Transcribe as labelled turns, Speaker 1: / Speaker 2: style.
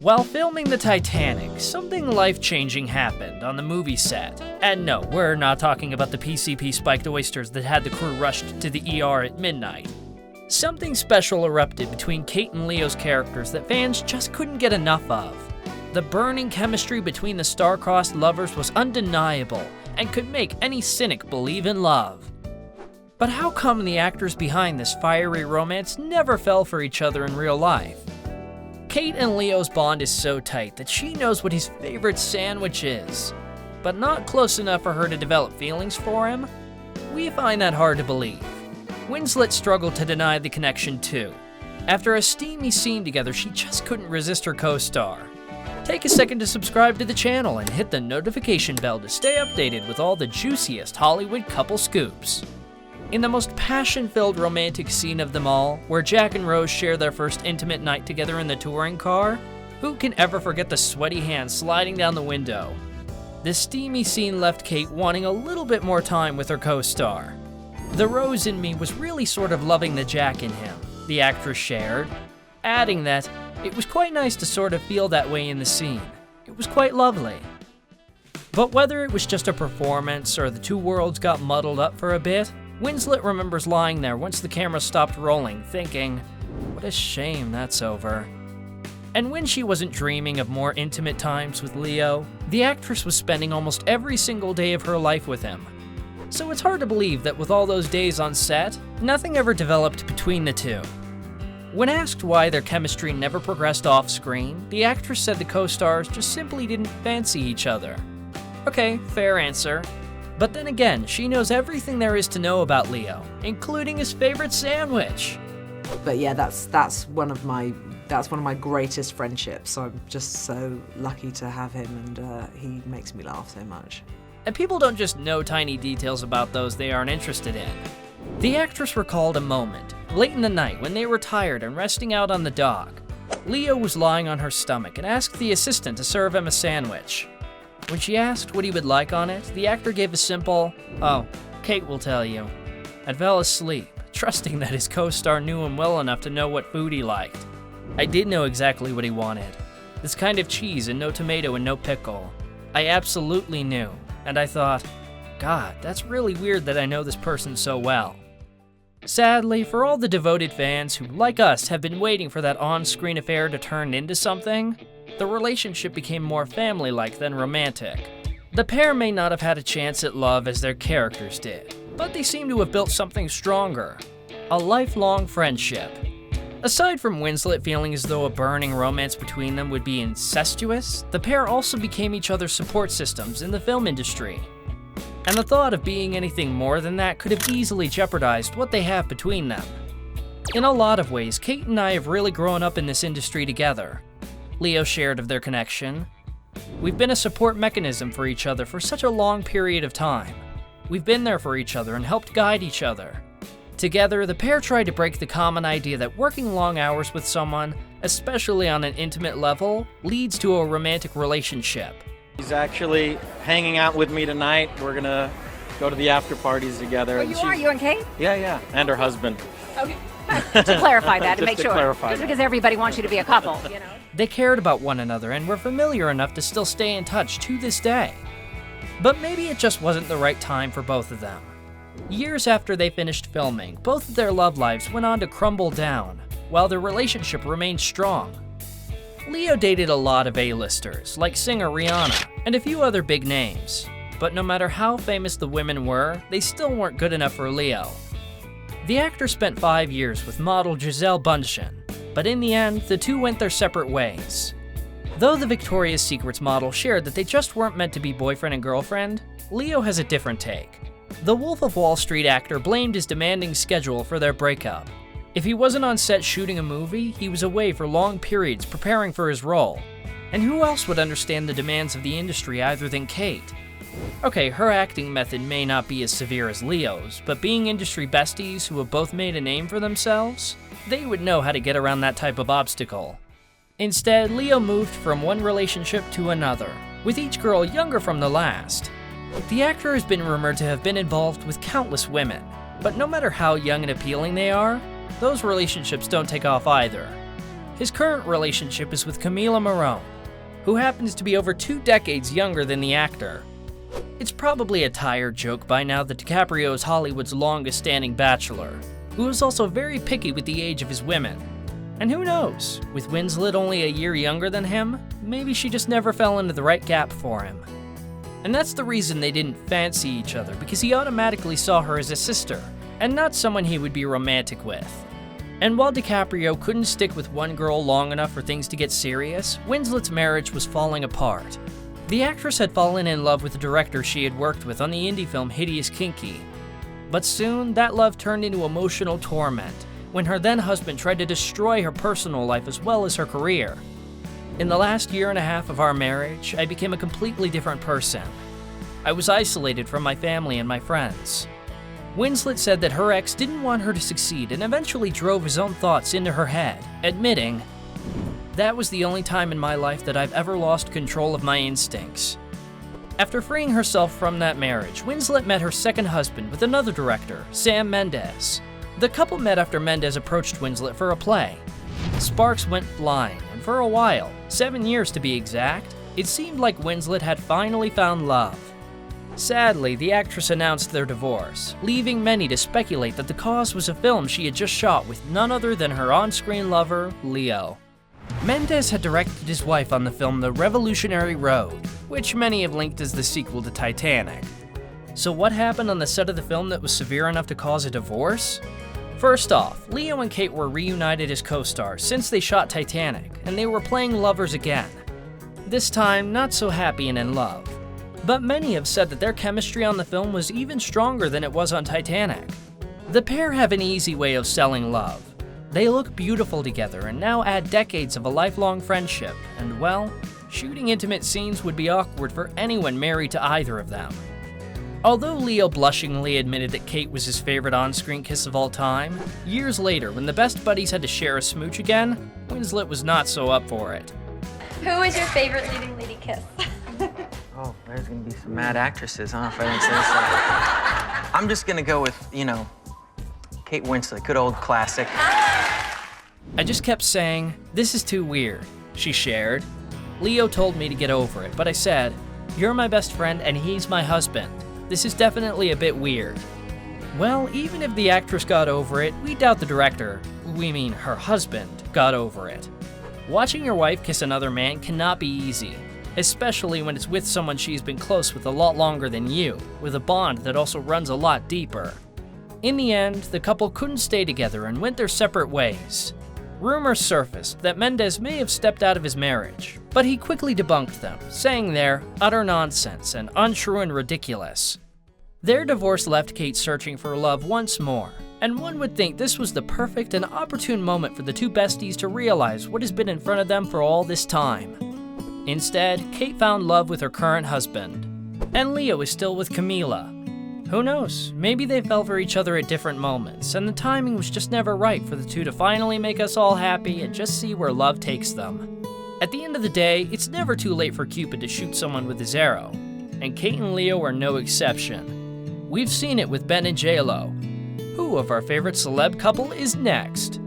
Speaker 1: While filming the Titanic, something life-changing happened on the movie set. And no, we're not talking about the PCP spiked oysters that had the crew rushed to the ER at midnight. Something special erupted between Kate and Leo's characters that fans just couldn't get enough of. The burning chemistry between the star-crossed lovers was undeniable and could make any cynic believe in love. But how come the actors behind this fiery romance never fell for each other in real life? Kate and Leo's bond is so tight that she knows what his favorite sandwich is, but not close enough for her to develop feelings for him? We find that hard to believe. Winslet struggled to deny the connection too. After a steamy scene together, she just couldn't resist her co-star. Take a second to subscribe to the channel and hit the notification bell to stay updated with all the juiciest Hollywood couple scoops. In the most passion-filled romantic scene of them all, where Jack and Rose share their first intimate night together in the touring car, who can ever forget the sweaty hands sliding down the window? This steamy scene left Kate wanting a little bit more time with her co-star. The Rose in me was really sort of loving the Jack in him, the actress shared, adding that it was quite nice to sort of feel that way in the scene. It was quite lovely. But whether it was just a performance or the two worlds got muddled up for a bit, Winslet remembers lying there once the camera stopped rolling, thinking, what a shame that's over. And when she wasn't dreaming of more intimate times with Leo, the actress was spending almost every single day of her life with him. So it's hard to believe that with all those days on set, nothing ever developed between the two. When asked why their chemistry never progressed off-screen, the actress said the co-stars just simply didn't fancy each other. Okay, fair answer. But then again, she knows everything there is to know about Leo, including his favorite sandwich.
Speaker 2: But yeah, that's one of my greatest friendships. I'm just so lucky to have him, and he makes me laugh so much.
Speaker 1: And people don't just know tiny details about those they aren't interested in. The actress recalled a moment, late in the night when they were tired and resting out on the dock. Leo was lying on her stomach and asked the assistant to serve him a sandwich. When she asked what he would like on it, the actor gave a simple, "Oh, Kate will tell you," and fell asleep, trusting that his co-star knew him well enough to know what food he liked. I did know exactly what he wanted. This kind of cheese and no tomato and no pickle. I absolutely knew, and I thought, God, that's really weird that I know this person so well. Sadly, for all the devoted fans who, like us, have been waiting for that on-screen affair to turn into something, the relationship became more family-like than romantic. The pair may not have had a chance at love as their characters did, but they seem to have built something stronger, a lifelong friendship. Aside from Winslet feeling as though a burning romance between them would be incestuous, the pair also became each other's support systems in the film industry. And the thought of being anything more than that could have easily jeopardized what they have between them. In a lot of ways, Kate and I have really grown up in this industry together. Leo shared of their connection. We've been a support mechanism for each other for such a long period of time. We've been there for each other and helped guide each other. Together, the pair tried to break the common idea that working long hours with someone, especially on an intimate level, leads to a romantic relationship.
Speaker 3: He's actually hanging out with me tonight. We're gonna go to the after parties together.
Speaker 4: Oh, you and Kate?
Speaker 3: Yeah, and her husband.
Speaker 4: Okay. To clarify that, to make sure.
Speaker 3: Clarify
Speaker 4: just
Speaker 3: that.
Speaker 4: because everybody wants you to be a couple, you know.
Speaker 1: They cared about one another and were familiar enough to still stay in touch to this day. But maybe it just wasn't the right time for both of them. Years after they finished filming, both of their love lives went on to crumble down, while their relationship remained strong. Leo dated a lot of A-listers, like singer Rihanna, and a few other big names. But no matter how famous the women were, they still weren't good enough for Leo. The actor spent 5 years with model Gisele Bundchen, but in the end, the two went their separate ways. Though the Victoria's Secret's model shared that they just weren't meant to be boyfriend and girlfriend, Leo has a different take. The Wolf of Wall Street actor blamed his demanding schedule for their breakup. If he wasn't on set shooting a movie, he was away for long periods preparing for his role. And who else would understand the demands of the industry other than Kate? Okay, her acting method may not be as severe as Leo's, but being industry besties who have both made a name for themselves, they would know how to get around that type of obstacle. Instead, Leo moved from one relationship to another, with each girl younger from the last. The actor has been rumored to have been involved with countless women, but no matter how young and appealing they are, those relationships don't take off either. His current relationship is with Camila Morrone, who happens to be over 2 decades younger than the actor. It's probably a tired joke by now that DiCaprio is Hollywood's longest-standing bachelor, who is also very picky with the age of his women. And who knows, with Winslet only a year younger than him, maybe she just never fell into the right gap for him. And that's the reason they didn't fancy each other, because he automatically saw her as a sister, and not someone he would be romantic with. And while DiCaprio couldn't stick with one girl long enough for things to get serious, Winslet's marriage was falling apart. The actress had fallen in love with the director she had worked with on the indie film Hideous Kinky. But soon, that love turned into emotional torment when her then-husband tried to destroy her personal life as well as her career. In the last year and a half of our marriage, I became a completely different person. I was isolated from my family and my friends. Winslet said that her ex didn't want her to succeed and eventually drove his own thoughts into her head, admitting, "That was the only time in my life that I've ever lost control of my instincts." After freeing herself from that marriage, Winslet met her second husband with another director, Sam Mendes. The couple met after Mendes approached Winslet for a play. Sparks went flying, and for a while, 7 years to be exact, it seemed like Winslet had finally found love. Sadly, the actress announced their divorce, leaving many to speculate that the cause was a film she had just shot with none other than her on-screen lover, Leo. Mendes had directed his wife on the film The Revolutionary Road, which many have linked as the sequel to Titanic. So what happened on the set of the film that was severe enough to cause a divorce? First off, Leo and Kate were reunited as co-stars since they shot Titanic, and they were playing lovers again. This time, not so happy and in love. But many have said that their chemistry on the film was even stronger than it was on Titanic. The pair have an easy way of selling love. They look beautiful together and now add decades of a lifelong friendship, and well, shooting intimate scenes would be awkward for anyone married to either of them. Although Leo blushingly admitted that Kate was his favorite on-screen kiss of all time, years later, when the best buddies had to share a smooch again, Winslet was not so up for it.
Speaker 5: Who is your favorite leading lady kiss?
Speaker 6: Oh, there's gonna be some mad actresses, huh, if I didn't say so. I'm just gonna go with, Kate Winslet, good old classic.
Speaker 1: I just kept saying, "This is too weird," she shared. Leo told me to get over it, but I said, "You're my best friend and he's my husband. This is definitely a bit weird." Well, even if the actress got over it, we doubt the director, her husband, got over it. Watching your wife kiss another man cannot be easy, especially when it's with someone she's been close with a lot longer than you, with a bond that also runs a lot deeper. In the end, the couple couldn't stay together and went their separate ways. Rumors surfaced that Mendes may have stepped out of his marriage, but he quickly debunked them, saying they're utter nonsense and untrue and ridiculous. Their divorce left Kate searching for love once more, and one would think this was the perfect and opportune moment for the two besties to realize what has been in front of them for all this time. Instead, Kate found love with her current husband, and Leo is still with Camila. Who knows, maybe they fell for each other at different moments, and the timing was just never right for the two to finally make us all happy and just see where love takes them. At the end of the day, it's never too late for Cupid to shoot someone with his arrow, and Kate and Leo are no exception. We've seen it with Ben and J-Lo. Who of our favorite celeb couple is next?